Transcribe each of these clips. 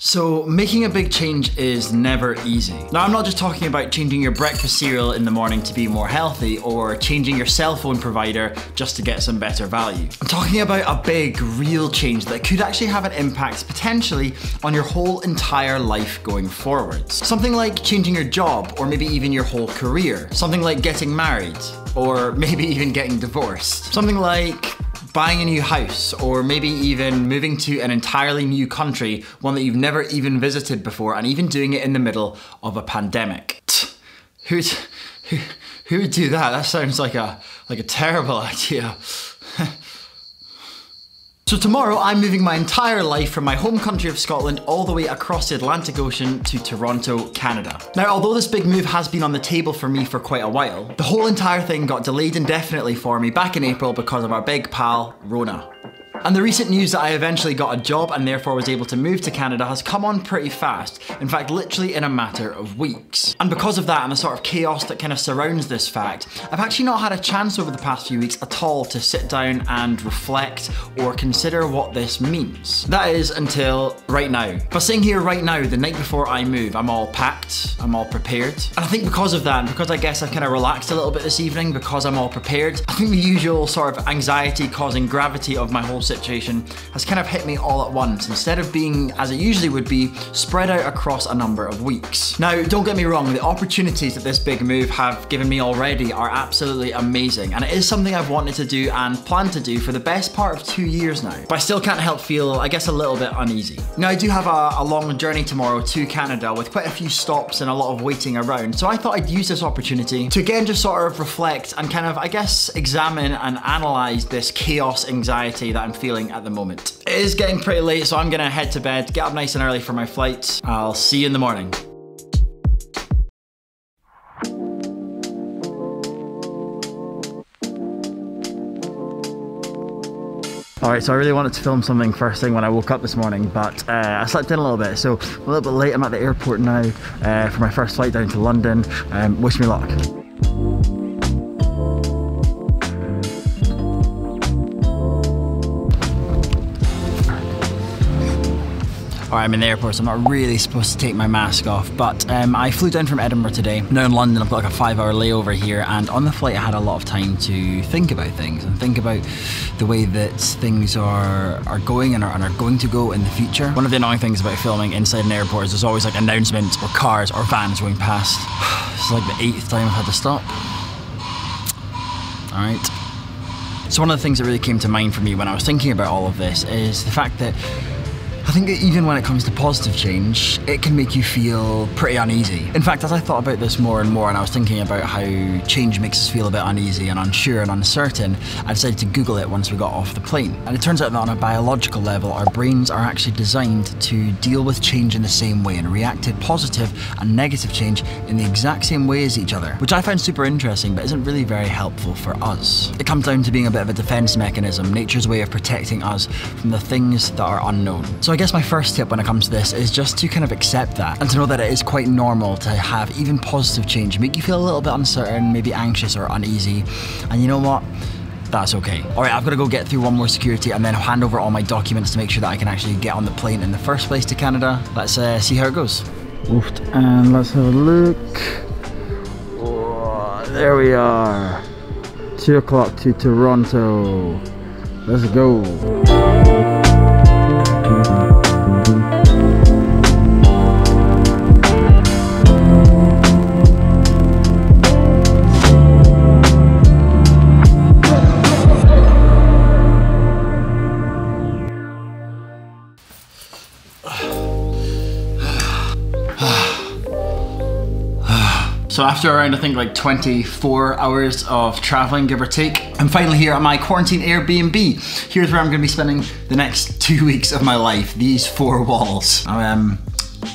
So making a big change is never easy. Now I'm not just talking about changing your breakfast cereal in the morning to be more healthy or changing your cell phone provider just to get some better value. I'm talking about a big, real change that could actually have an impact potentially on your whole entire life going forwards. Something like changing your job or maybe even your whole career. Something like getting married or maybe even getting divorced. Something like buying a new house, or maybe even moving to an entirely new country, one that you've never even visited before, and even doing it in the middle of a pandemic. Who would do that? That sounds like a terrible idea. So tomorrow I'm moving my entire life from my home country of Scotland all the way across the Atlantic Ocean to Toronto, Canada. Now, although this big move has been on the table for me for quite a while, the whole entire thing got delayed indefinitely for me back in April because of our big pal, Rona. And the recent news that I eventually got a job and therefore was able to move to Canada has come on pretty fast. In fact, literally in a matter of weeks. And because of that and the sort of chaos that kind of surrounds this fact, I've actually not had a chance over the past few weeks at all to sit down and reflect or consider what this means. That is until right now. But sitting here right now, the night before I move, I'm all packed, I'm all prepared. And I think because of that, and because I guess I've kind of relaxed a little bit this evening because I'm all prepared, I think the usual sort of anxiety causing gravity of my whole situation has kind of hit me all at once, instead of being, as it usually would be, spread out across a number of weeks. Now, don't get me wrong, the opportunities that this big move have given me already are absolutely amazing, and it is something I've wanted to do and planned to do for the best part of 2 years now. But I still can't help feel, I guess, a little bit uneasy. Now, I do have a long journey tomorrow to Canada with quite a few stops and a lot of waiting around, so I thought I'd use this opportunity to again just sort of reflect and kind of, I guess, examine and analyze this chaos anxiety that I'm feeling at the moment. It is getting pretty late, so I'm gonna head to bed, get up nice and early for my flight. I'll see you in the morning. Alright, so I really wanted to film something first thing when I woke up this morning, but I slept in a little bit, so I'm a little bit late. I'm at the airport now for my first flight down to London. Wish me luck. Alright, I'm in the airport, so I'm not really supposed to take my mask off, but I flew down from Edinburgh today. Now in London, I've got like a 5-hour layover here, and on the flight I had a lot of time to think about things and think about the way that things are going and are going to go in the future. One of the annoying things about filming inside an airport is there's always like announcements or cars or vans going past. This is like the 8th time I've had to stop. Alright. So one of the things that really came to mind for me when I was thinking about all of this is the fact that I think that even when it comes to positive change, it can make you feel pretty uneasy. In fact, as I thought about this more and more, and I was thinking about how change makes us feel a bit uneasy and unsure and uncertain, I decided to Google it once we got off the plane. And it turns out that on a biological level, our brains are actually designed to deal with change in the same way and react to positive and negative change in the exact same way as each other, which I find super interesting, but isn't really very helpful for us. It comes down to being a bit of a defense mechanism, nature's way of protecting us from the things that are unknown. So I guess my first tip when it comes to this is just to kind of accept that and to know that it is quite normal to have even positive change make you feel a little bit uncertain, maybe anxious or uneasy, and you know what? That's okay. Alright, I've got to go get through one more security and then hand over all my documents to make sure that I can actually get on the plane in the first place to Canada. Let's see how it goes. Woofed, and let's have a look. Oh, there we are. 2 o'clock to Toronto. Let's go. So after around, I think, like 24 hours of traveling, give or take, I'm finally here at my quarantine Airbnb. Here's where I'm gonna be spending the next 2 weeks of my life, these 4 walls.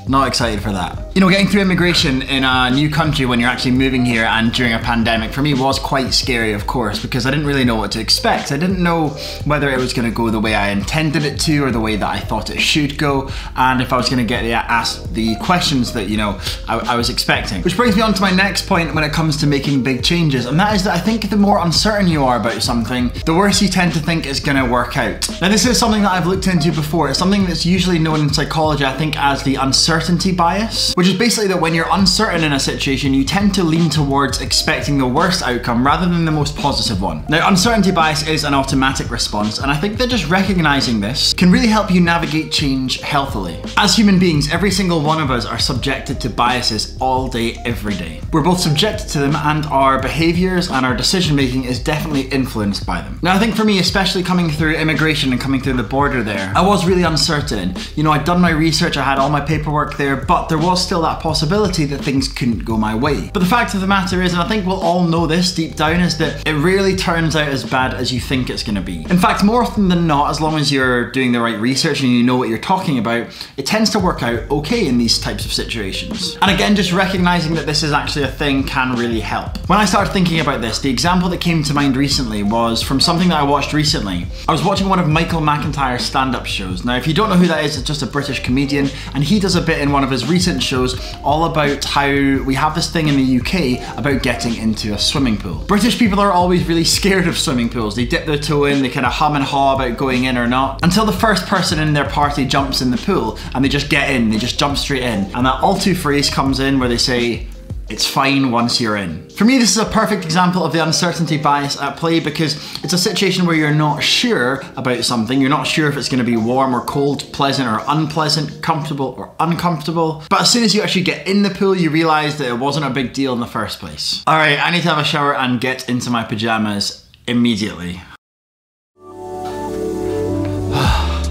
Not excited for that. You know, getting through immigration in a new country when you're actually moving here and during a pandemic for me was quite scary, of course, because I didn't really know what to expect. I didn't know whether it was going to go the way I intended it to or the way that I thought it should go, and if I was going to get asked the questions that, you know, I was expecting. Which brings me on to my next point when it comes to making big changes, and that is that I think the more uncertain you are about something, the worse you tend to think it's going to work out. Now, this is something that I've looked into before. It's something that's usually known in psychology, I think, as the uncertainty bias, which is basically that when you're uncertain in a situation, you tend to lean towards expecting the worst outcome rather than the most positive one. Now, uncertainty bias is an automatic response, and I think that just recognizing this can really help you navigate change healthily. As human beings, every single one of us are subjected to biases all day, every day. We're both subjected to them, and our behaviors and our decision making is definitely influenced by them. Now, I think for me, especially coming through immigration and coming through the border there, I was really uncertain. You know, I'd done my research, I had all my paperwork there, but there was still that possibility that things couldn't go my way. But the fact of the matter is, and I think we'll all know this deep down, is that it rarely turns out as bad as you think it's gonna be. In fact, more often than not, as long as you're doing the right research and you know what you're talking about, it tends to work out okay in these types of situations. And again, just recognizing that this is actually a thing can really help. When I started thinking about this, the example that came to mind recently was from something that I watched recently. I was watching one of Michael McIntyre's stand-up shows. Now, if you don't know who that is, it's just a British comedian, and he does a bit in one of his recent shows all about how we have this thing in the UK about getting into a swimming pool. British people are always really scared of swimming pools. They dip their toe in, they kind of hum and haw about going in or not, until the first person in their party jumps in the pool and they just get in, they just jump straight in. And that all too phrase comes in where they say, "It's fine once you're in." For me, this is a perfect example of the uncertainty bias at play, because it's a situation where you're not sure about something. You're not sure if it's going to be warm or cold, pleasant or unpleasant, comfortable or uncomfortable. But as soon as you actually get in the pool, you realize that it wasn't a big deal in the first place. All right, I need to have a shower and get into my pajamas immediately.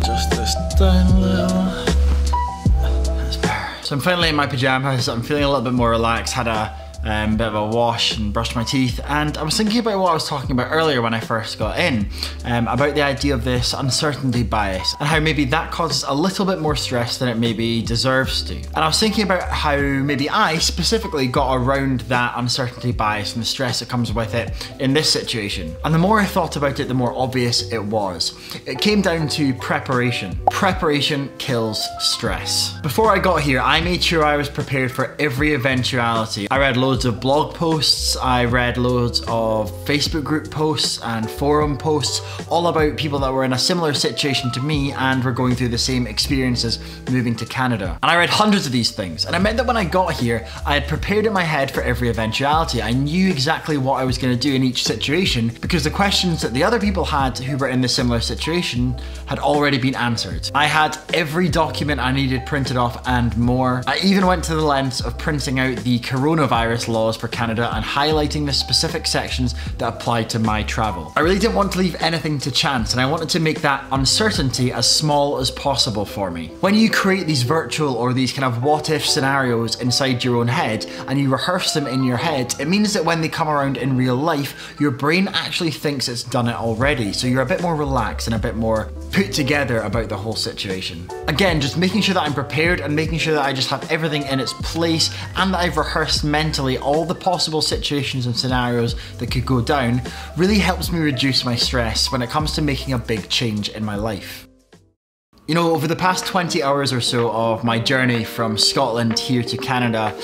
Just this down a little. So I'm finally in my pajamas, I'm feeling a little bit more relaxed, had a bit of a wash and brushed my teeth, and I was thinking about what I was talking about earlier when I first got in, about the idea of this uncertainty bias and how maybe that causes a little bit more stress than it maybe deserves to. And I was thinking about how maybe I specifically got around that uncertainty bias and the stress that comes with it in this situation. And the more I thought about it, the more obvious it was. It came down to preparation. Preparation kills stress. Before I got here, I made sure I was prepared for every eventuality. I read loads of blog posts, I read loads of Facebook group posts and forum posts all about people that were in a similar situation to me and were going through the same experiences moving to Canada. And I read hundreds of these things, and it meant that when I got here, I had prepared in my head for every eventuality. I knew exactly what I was going to do in each situation because the questions that the other people had who were in the similar situation had already been answered. I had every document I needed printed off and more. I even went to the lengths of printing out the coronavirus laws for Canada and highlighting the specific sections that apply to my travel. I really didn't want to leave anything to chance, and I wanted to make that uncertainty as small as possible for me. When you create these virtual or these kind of what if scenarios inside your own head and you rehearse them in your head, it means that when they come around in real life, your brain actually thinks it's done it already. So you're a bit more relaxed and a bit more put together about the whole situation. Again, just making sure that I'm prepared and making sure that I just have everything in its place and that I've rehearsed mentally all the possible situations and scenarios that could go down really helps me reduce my stress when it comes to making a big change in my life. You know, over the past 20 hours or so of my journey from Scotland here to Canada,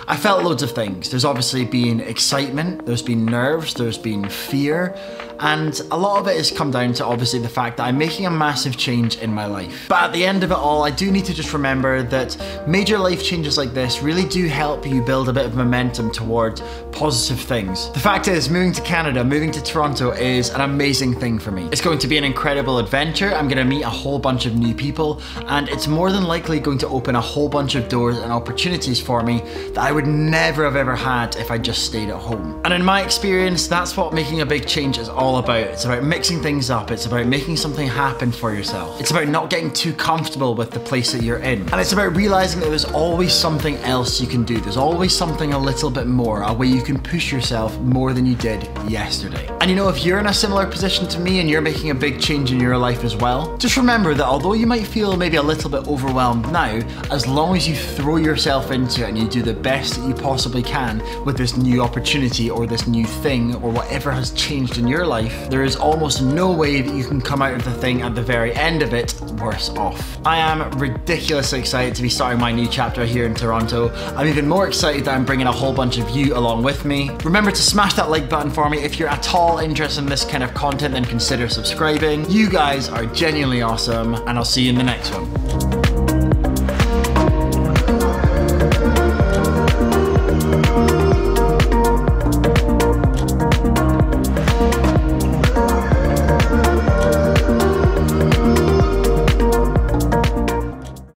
I felt loads of things. There's obviously been excitement, there's been nerves, there's been fear, and a lot of it has come down to obviously the fact that I'm making a massive change in my life. But at the end of it all, I do need to just remember that major life changes like this really do help you build a bit of momentum towards positive things. The fact is, moving to Canada, moving to Toronto is an amazing thing for me. It's going to be an incredible adventure. I'm going to meet a whole bunch of new people, and it's more than likely going to open a whole bunch of doors and opportunities for me that I would never have ever had if I just stayed at home. And in my experience, that's what making a big change is all about. It's about mixing things up. It's about making something happen for yourself. It's about not getting too comfortable with the place that you're in. And it's about realizing that there's always something else you can do. There's always something a little bit more, a way you can push yourself more than you did yesterday. And you know, if you're in a similar position to me and you're making a big change in your life as well, just remember that although you might feel maybe a little bit overwhelmed now, as long as you throw yourself into it and you do the best that you possibly can with this new opportunity or this new thing or whatever has changed in your life, there is almost no way that you can come out of the thing at the very end of it worse off. I am ridiculously excited to be starting my new chapter here in Toronto. I'm even more excited that I'm bringing a whole bunch of you along with me. Remember to smash that like button for me. If you're at all interested in this kind of content, then consider subscribing. You guys are genuinely awesome, and I'll see you in the next one.